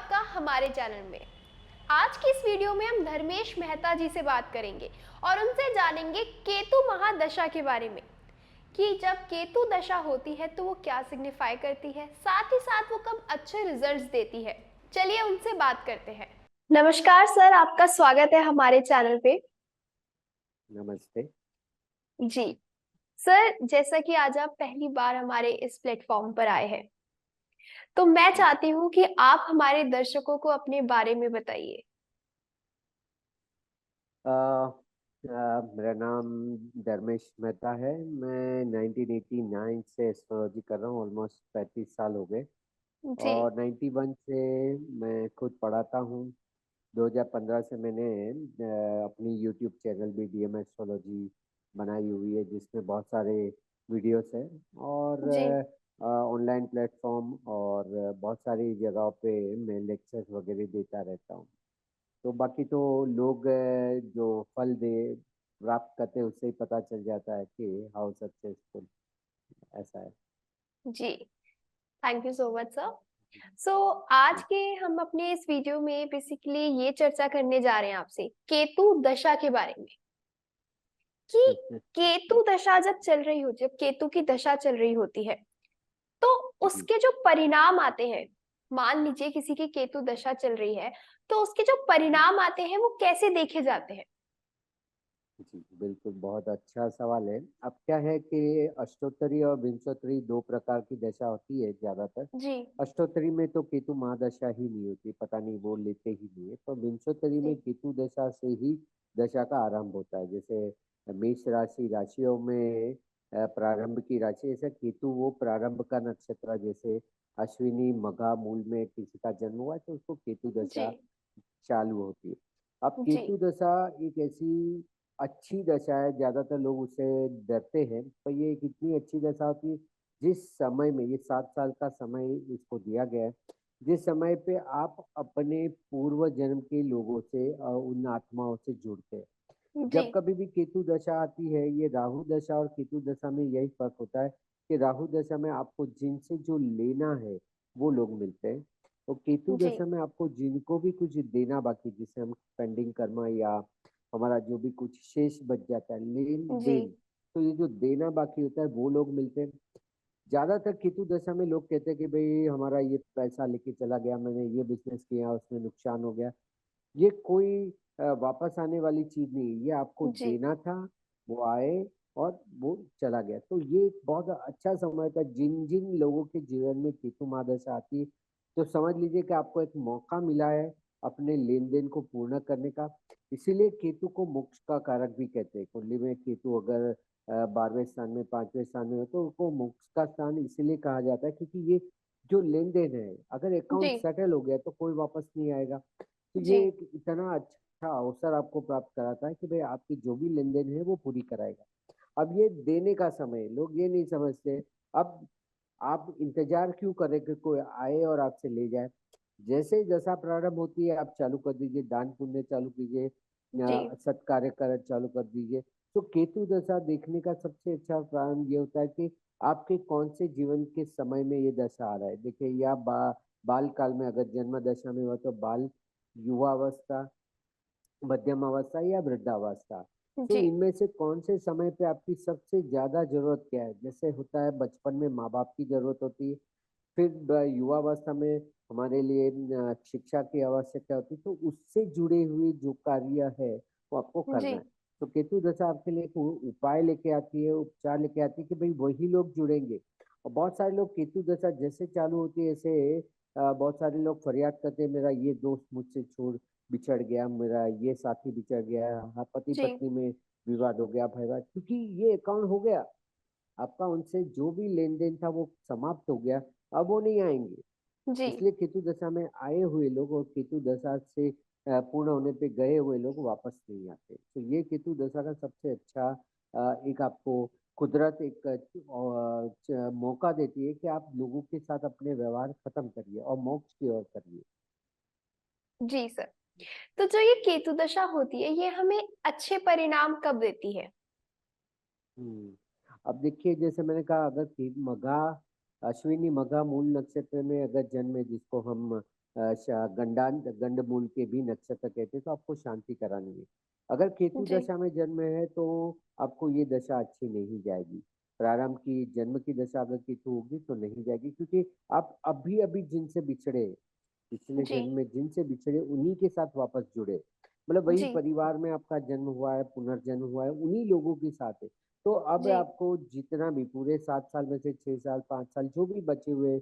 आपका हमारे चैनल में। आज की इस वीडियो में हम धर्मेश मेहता जी से बात करेंगे और उनसे जानेंगे केतु महादशा के बारे में कि जब केतु दशा होती है तो वो क्या सिग्निफाई करती है, साथ ही साथ वो कब अच्छे रिजल्ट्स देती है। चलिए उनसे बात करते हैं। नमस्कार सर, आपका स्वागत है हमारे चैनल पे। नमस्ते। जी सर, जैसा कि आज आप पहली बार हमारे इस प्लेटफॉर्म पर आए हैं, तो मैं चाहती हूँ कि आप हमारे दर्शकों को अपने बारे में बताइए। मेरा नाम धर्मेश मेहता है। मैं 1989 से एस्ट्रोलॉजी कर रहा हूँ। ऑलमोस्ट 35 साल हो गए जी। और 91 से मैं खुद पढ़ाता हूँ। 2015 से मैंने अपनी यूट्यूब चैनल भी डीएम एस्ट्रोलॉजी बनाई हुई है, जिसमें बहुत सारे वीडियोस हैं और जी। ऑनलाइन प्लेटफॉर्म और बहुत सारी जगहों पे मैं लेक्चर्स वगैरह देता रहता हूँ। तो बाकी तो लोग जो फल दे प्राप्त करते हैं उससे ही पता चल जाता है कि हाउ सक्सेसफुल ऐसा है। जी, thank you so much sir. So आज जी। के हम अपने इस वीडियो में बेसिकली ये चर्चा करने जा रहे हैं आपसे केतु दशा के बारे में कि केतु दशा जब चल रही हो, जब केतु की दशा चल रही होती है तो जी। उसके जो परिणाम आते हैं, मान लीजिए किसी की केतु दशा चल रही है तो उसके जो जी। परिणाम आते हैं वो कैसे देखे जाते हैं। जी, बिल्कुल, बहुत अच्छा सवाल है। अब क्या है कि अष्टोत्तरी और विंशोत्तरी 2 प्रकार की दशा होती है ज़्यादातर। जी। अष्टोत्तरी में तो केतु महादशा ही नहीं होती, पता नहीं वो लेते ही नहीं है। तो विंशोत्तरी में जी। केतु दशा से ही दशा का आरंभ होता है। जैसे मेष राशि राशियों में प्रारंभ की राशि, ऐसा केतु वो प्रारंभ का नक्षत्र है। जैसे अश्विनी, मघा, मूल में किसी का जन्म हुआ है तो उसको केतु जी। दशा चालू होती है। अब जी। केतु दशा एक ऐसी अच्छी दशा है, ज़्यादातर लोग उससे डरते हैं, पर ये एक इतनी अच्छी दशा होती है, जिस समय में ये 7 साल का समय इसको दिया गया है, जिस समय पे आप अपने पूर्व जन्म के लोगों से उन आत्माओं से जुड़ते हैं। जी। जब कभी भी केतु दशा आती है, ये राहु दशा और केतु दशा में यही फ़र्क होता है कि राहु दशा में आपको जिनसे जो लेना है, वो लोग मिलते हैं। और केतु जी। दशा में आपको जिनको भी कुछ देना बाकी, जिसे हम पेंडिंग कर्मा या हमारा जो भी कुछ शेष बच जाता है, जी। लेन-देन, तो ये जो देना बाकी होता है, वो लोग मिलते हैं। ज़्यादातर केतु दशा में लोग कहते हैं कि भई हमारा ये पैसा लेके चला गया, मैंने ये बिज़नेस किया, उसमें नुकसान हो गया। ये कोई वापस आने वाली चीज़ नहीं है, ये आपको जी। देना था, वो आए और वो चला गया। तो ये एक बहुत अच्छा समय था, जिन-जिन लोगों के जीवन में केतु महादशा आती है, तो समझ लीजिए कि आपको एक मौका मिला है अपने लेन-देन को पूर्ण करने का। इसीलिए केतु को मोक्ष का कारक भी कहते हैं। कुंडली में केतु अगर 12वें स्थान में, 5वें स्थान में हो, तो उसको मोक्ष का स्थान इसीलिए कहा जाता है क्योंकि ये जो लेन-देन है, अगर जी। अकाउंट सेटल हो गया, तो कोई वापस नहीं आएगा। तो जी। ये एक इतना अच्छा अवसर आपको प्राप्त कराता है कि भाई आपकी जो भी लेन-देन है वो पूरी कराएगा। अब ये देने का समय है, लोग ये नहीं समझते। अब आप इंतज़ार क्यों कर रहे कि कोई आए और आपसे ले जाए? जैसे ही दशा प्रारंभ होती है आप चालू कर दीजिए, दान पुण्य चालू कीजिए, जी। सत्कार्य कर चालू कर दीजिए। तो केतु दशा देखने का सबसे अच्छा प्रारंभ ये होता है कि आपके कौन से जीवन के समय में ये दशा आ रहा है। देखिए या बाल काल में अगर जन्म दशा में हुआ तो बाल, युवावस्था, मध्यम अवस्था या वृद्धावस्था। तो जी। इनमें से कौन से समय पे आपकी सबसे ज़्यादा ज़रूरत क्या है? जैसे होता है बचपन में माँ-बाप की ज़रूरत होती है, फिर युवावस्था में हमारे लिए शिक्षा की आवश्यकता होती है, तो उससे जुड़े हुए जो कार्य है, वो आपको जी। करना है। तो केतु दशा आपके लिए एक उपाय लेके आती है, उपचार लेके आती है कि भई वही लोग जुड़ेंगे। और बहुत सारे लोग केतु दशा जैसे चालू होती है ऐसे बहुत सारे लोग फरियाद करते हैं मेरा ये दोस्त मुझसे छोड़ बिछड़ गया, मेरा ये साथी बिछड़ गया, हाँ, जी। पति-पत्नी में विवाद हो गया, भैया क्योंकि ये अकाउंट हो गया। आपका उनसे जो भी लेन-देन था वो समाप्त हो गया, अब वो नहीं आएँगे। जी। इसलिए केतु दशा में आए हुए लोग और केतु दशा से पूर्ण होने पे गए हुए लोग वापस नहीं आते। तो ये केतु दशा का सबसे अच्छा एक आपको कुदरत एक मौका देती है कि आप लोगों के साथ अपने व्यवहार खत्म करिए और मोक्ष की ओर करिए। जी सर, तो जो ये केतु दशा होती है ये हमें अच्छे परिणाम कब देती है। हुँ। अब देखिए जैसे मैंने कहा अगर कि मघा, अश्विनी मघा मूल नक्षत्र में अगर जन्म है जिसको हम गंडमूल के भी नक्षत्र कहते हैं, तो आपको शांति करानी है। अगर केतु जी दशा में जन्म है तो आपको ये दशा अच्छी नहीं जाएगी। प्रारंभ की जन्म की दशा अगर केतु होगी तो नहीं जाएगी, क्योंकि आप अभी अभी जिनसे बिछड़े, पिछले जी जन्म में जिनसे बिछड़े उन्हीं के साथ वापस जुड़े, मतलब वही जी परिवार में आपका जन्म हुआ है, पुनर्जन्म हुआ है, उन्हीं लोगों के साथ है। तो अब जी आपको जितना भी पूरे 7 साल में से 6 साल 5 साल जो भी बचे हुए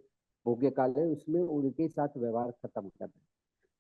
भोग्य काल है, उसमें उनके साथ व्यवहार खत्म करना है।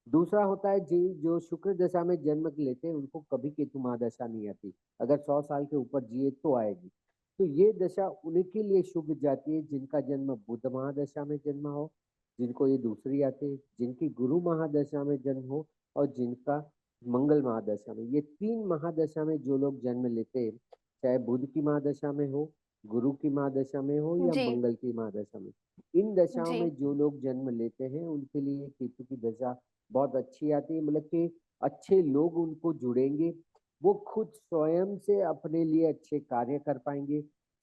दूसरा होता है जी, जो शुक्र दशा में जन्म लेते हैं उनको कभी केतु महादशा नहीं आती। अगर 100 साल के ऊपर जिए तो आएगी। तो ये दशा उनके लिए शुभ जाती है जिनका जन्म बुध महादशा में जन्म हो, जिनको ये दूसरी आती है, जिनकी गुरु महादशा में जन्म हो, और जिनका मंगल महादशा में। ये 3 महादशा में जो लोग जन्म लेते हैं, चाहे बुध की महादशा में हो, गुरु की महादशा में हो, या जी मंगल की महादशा में, इन दशाओं जी में जो लोग जन्म लेते हैं उनके लिए केतु की दशा बहुत अच्छी आती है। मतलब कि अच्छे लोग उनको जुड़ेंगे, वो खुद स्वयं से अपने लिए अच्छे कार्य कर पाएंगे,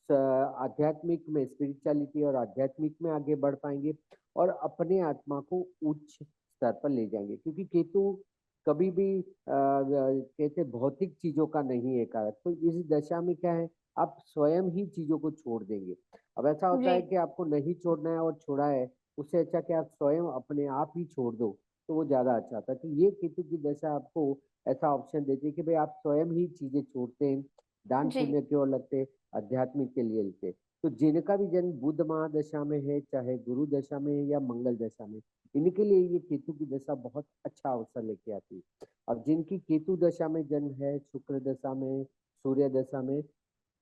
आध्यात्मिक में, स्पिरिचुअलिटी और आध्यात्मिक में आगे बढ़ पाएंगे, और अपने आत्मा को उच्च स्तर पर ले जाएंगे। क्योंकि केतु कभी भी कहते भौतिक चीजों का नहीं है कारक। तो इस दशा में क्या है, आप स्वयं ही चीजों को छोड़ देंगे। अब ऐसा होता जी है कि आपको नहीं छोड़ना है और छोड़ा है, उससे अच्छा कि आप स्वयं अपने आप ही छोड़ दो, तो वो ज़्यादा अच्छा होता है। तो ये केतु की दशा आपको ऐसा ऑप्शन देती है कि भाई आप स्वयं ही चीज़ें छोड़ते हैं, दान जी पुण्य की ओर लगते हैं, आध्यात्मिक के लिए लगते हैं। तो जिनका भी जन्म बुध महादशा में है, चाहे गुरु दशा में है या मंगल दशा में, इनके लिए ये केतु की दशा बहुत अच्छा अवसर लेके आती है। अब जिनकी केतु दशा में जन्म है, शुक्र दशा में, सूर्य दशा में,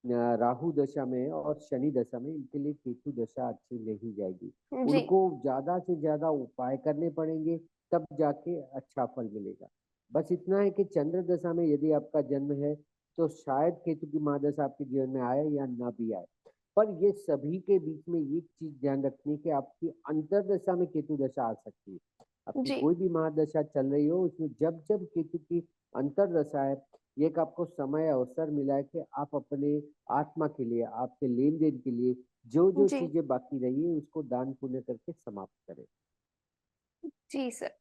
राहु दशा में और शनि दशा में, इनके लिए केतु दशा अच्छी नहीं जाएगी। जी उनको ज्यादा से ज्यादा उपाय करने पड़ेंगे, तब जाके अच्छा फल मिलेगा। बस इतना है कि चंद्र दशा में यदि आपका जन्म है तो शायद केतु की महादशा आपके जीवन में आए या ना भी आए। पर ये सभी के बीच में एक चीज ध्यान रखनी है कि आपकी अंतरदशा में केतु दशा आ सकती है। आपकी जी कोई भी महादशा चल रही हो, उसमें जब जब केतु की अंतरदशा है, ये एक आपको समय अवसर मिला है कि आप अपने आत्मा के लिए, आपके लेन देन के लिए जो जो जी चीजें बाकी रही है उसको दान पुण्य करके समाप्त करें। जी सर।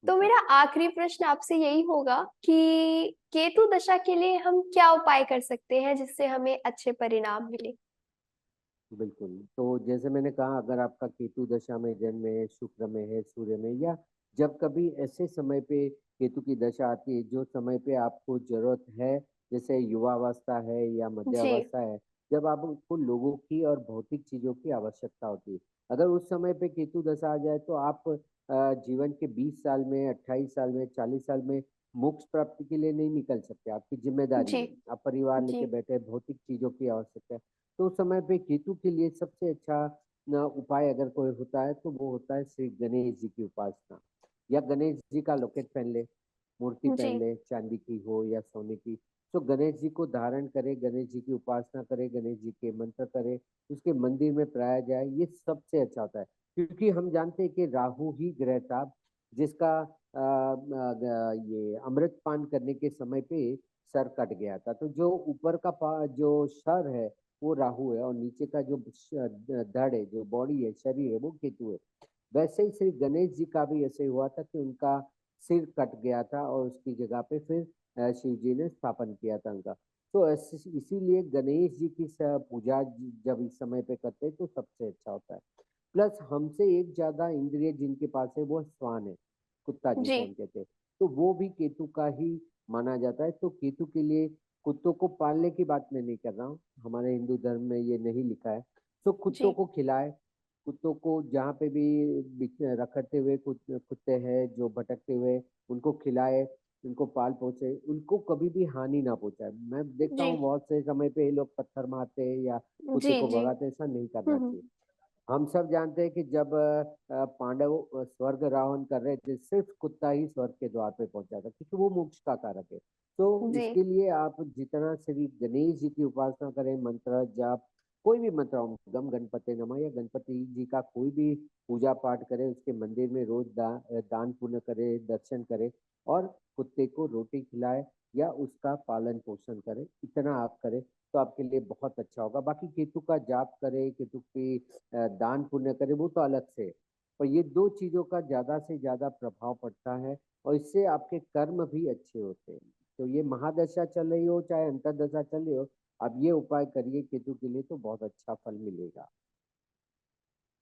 तो जी, मेरा आखिरी प्रश्न आपसे यही होगा कि केतु दशा के लिए हम क्या उपाय कर सकते हैं जिससे हमें अच्छे परिणाम मिले? बिल्कुल। तो जैसे मैंने कहा, अगर आपका केतु दशा में जन्म है, शुक्र में है, सूर्य में, या जब कभी ऐसे समय पे केतु की दशा आती है जो समय पे आपको जरूरत है, जैसे युवावस्था है या जी मध्यावस्था है, जब आपको लोगों की और भौतिक चीजों की आवश्यकता होती है, अगर उस समय पे केतु दशा आ जाए तो आप जीवन के 20 साल में, 28 साल में, 40 साल में मोक्ष प्राप्ति के लिए नहीं निकल सकते। आपकी जिम्मेदारी जी है, आप परिवार जी लेके बैठे हैं, भौतिक चीजों की आवश्यकता है। तो उस समय पे केतु के लिए सबसे अच्छा उपाय अगर कोई होता है तो वो होता है श्री गणेश जी की उपासना, या गणेश जी का लॉकेट पहन ले, मूर्ति जी पहन ले, चांदी की हो या सोने की। तो गणेश जी को धारण करे, गणेश जी की उपासना करे, गणेश जी के मंत्र करे, उसके मंदिर में प्राया जाए, ये सबसे अच्छा होता है। क्योंकि हम जानते हैं कि राहु ही ग्रह था जिसका ये अमृत पान करने के समय पे सर कट गया था। तो जो ऊपर का जो सर है वो राहु है, और नीचे का जो धड़ है, जो बॉडी है, शरीर है, वो केतु है। वैसे ही श्री गणेश जी का भी ऐसे हुआ था कि उनका सिर कट गया था और उसकी जगह पे फिर शिव जी ने स्थापन किया था उनका। तो इसीलिए गणेश जी की पूजा जब इस समय पे करते हैं तो सबसे अच्छा होता है। प्लस हमसे एक ज्यादा इंद्रिय जिनके पास है वो श्वान है, कुत्ता जी जिसे हम कहते हैं। तो वो भी केतु का ही माना जाता है। तो केतु के लिए कुत्तों को पालने की बात मैं नहीं कर रहा हूँ, हमारे हिंदू धर्म में ये नहीं लिखा है। तो कुत्तों जी को खिलाए, कुत्तों को जहाँ पे भी रखड़ते हुए कुत्ते हैं जो भटकते हुए, उनको खिलाए, उनको पाल पोसे, उनको कभी भी हानि ना पहुंचाए। मैं देखता जी हूँ बहुत से समय पे ये लोग पत्थर मारते हैं या जी कुत्ते को जी भगाते हैं, ऐसा नहीं करना हम्म चाहिए। हम सब जानते हैं कि जब पांडव स्वर्ग रावण कर रहे थे, सिर्फ कुत्ता ही स्वर्ग के द्वार पे पहुंचा था, क्योंकि वो मोक्ष का कारक है। तो जी इसके लिए आप जितना श्री गणेश जी की उपासना करें, मंत्र जाप, कोई भी मंत्र, ओम गम गणपति नमः, या गणपति जी का कोई भी पूजा पाठ करें, उसके मंदिर में रोज दान पुण्य करे, दर्शन करे, और कुत्ते को रोटी खिलाए या उसका पालन पोषण करें, इतना आप करें तो आपके लिए बहुत अच्छा होगा। बाकी केतु का जाप करे, केतु की दान पुण्य करे, वो तो अलग से है। और ये 2 चीज़ों का ज़्यादा से ज़्यादा प्रभाव पड़ता है और इससे आपके कर्म भी अच्छे होते हैं। तो ये महादशा चल रही हो चाहे अंतर्दशा चल रही हो, आप ये उपाय करिए केतु के लिए तो बहुत अच्छा फल मिलेगा।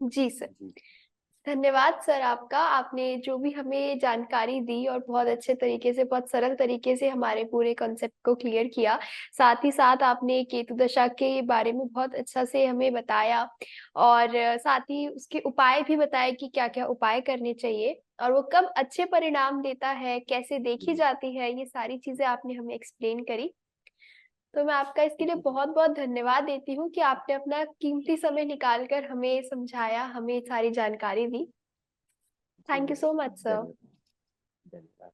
जी सर। जी, धन्यवाद सर आपका। आपने जो भी हमें जानकारी दी और बहुत अच्छे तरीके से, बहुत सरल तरीके से हमारे पूरे कॉन्सेप्ट को क्लियर किया। साथ ही साथ आपने केतु दशा के बारे में बहुत अच्छा से हमें बताया और साथ ही उसके उपाय भी बताए कि क्या-क्या उपाय करने चाहिए और वो कब अच्छे परिणाम देता है, कैसे देखी जी, जाती है, ये सारी चीज़ें आपने हमें एक्सप्लेन करी। तो मैं आपका इसके लिए जी, बहुत-बहुत धन्यवाद देती हूँ कि आपने अपना कीमती समय निकाल कर हमें समझाया, हमें सारी जानकारी दी। जी, thank you so much sir. धन्यवाद, धन्यवाद।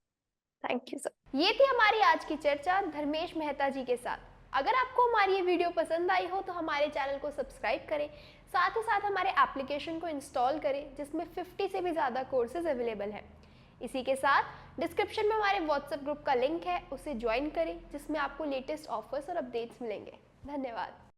Thank you sir. ये थी हमारी आज की चर्चा धर्मेश मेहता जी के साथ। अगर आपको हमारी ये वीडियो पसंद आई हो तो हमारे चैनल को सब्सक्राइब करें, साथ ही साथ हमारे एप्लीकेशन को इंस्टॉल करें जिसमें 50 से भी ज़्यादा कोर्सेज अवेलेबल हैं। इसी के साथ डिस्क्रिप्शन में हमारे व्हाट्सएप ग्रुप का लिंक है, उसे ज्वाइन करें जिसमें आपको लेटेस्ट ऑफर्स और अपडेट्स मिलेंगे। धन्यवाद।